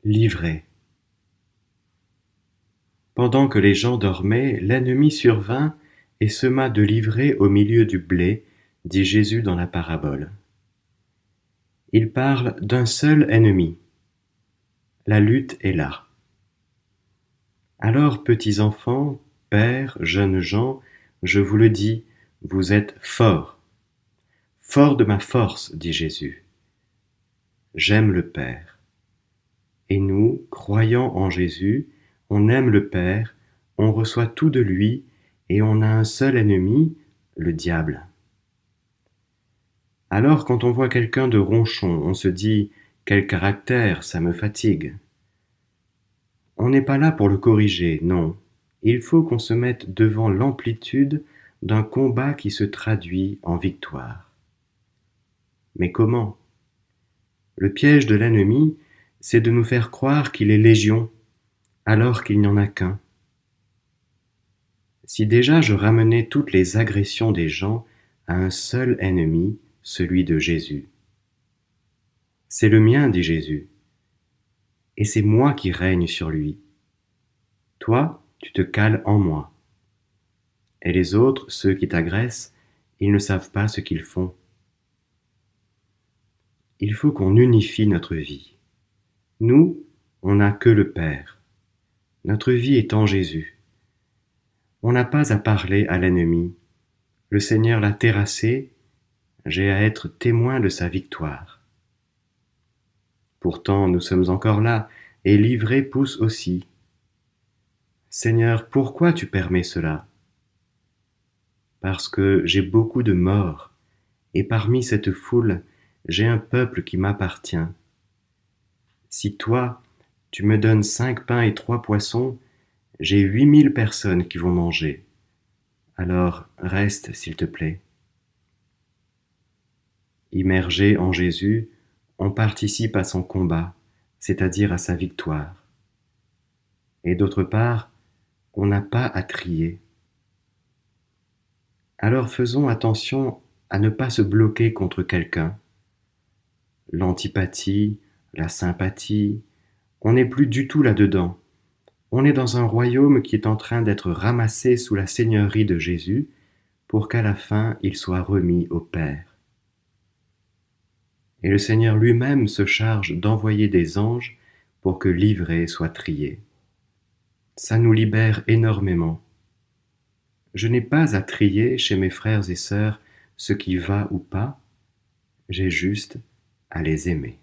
Livré. Pendant que les gens dormaient, l'ennemi survint et sema de l'ivraie au milieu du blé, dit Jésus dans la parabole. Il parle d'un seul ennemi. La lutte est là. Alors, petits enfants, pères, jeunes gens, je vous le dis, vous êtes forts. Forts de ma force, dit Jésus. J'aime le Père. Et nous, croyant en Jésus, on aime le Père, on reçoit tout de lui, et on a un seul ennemi, le diable. Alors quand on voit quelqu'un de ronchon, on se dit « Quel caractère, ça me fatigue ». On n'est pas là pour le corriger, non. Il faut qu'on se mette devant l'amplitude d'un combat qui se traduit en victoire. Mais comment? Le piège de l'ennemi, c'est de nous faire croire qu'il est légion, alors qu'il n'y en a qu'un. Si déjà je ramenais toutes les agressions des gens à un seul ennemi, celui de Jésus. C'est le mien, dit Jésus, et c'est moi qui règne sur lui. Toi, tu te cales en moi. Et les autres, ceux qui t'agressent, ils ne savent pas ce qu'ils font. Il faut qu'on unifie notre vie. Nous, on n'a que le Père. Notre vie est en Jésus. On n'a pas à parler à l'ennemi. Le Seigneur l'a terrassé, j'ai à être témoin de sa victoire. Pourtant, nous sommes encore là, et l'ivraie pousse aussi. Seigneur, pourquoi tu permets cela? Parce que j'ai beaucoup de morts, et parmi cette foule, j'ai un peuple qui m'appartient. Si toi, tu me donnes 5 pains et 3 poissons, j'ai 8000 personnes qui vont manger. Alors reste, s'il te plaît. Immergé en Jésus, on participe à son combat, c'est-à-dire à sa victoire. Et d'autre part, on n'a pas à trier. Alors faisons attention à ne pas se bloquer contre quelqu'un. L'antipathie, la sympathie, on n'est plus du tout là-dedans. On est dans un royaume qui est en train d'être ramassé sous la seigneurie de Jésus pour qu'à la fin il soit remis au Père. Et le Seigneur lui-même se charge d'envoyer des anges pour que l'ivraie soit triée. Ça nous libère énormément. Je n'ai pas à trier chez mes frères et sœurs ce qui va ou pas, j'ai juste à les aimer.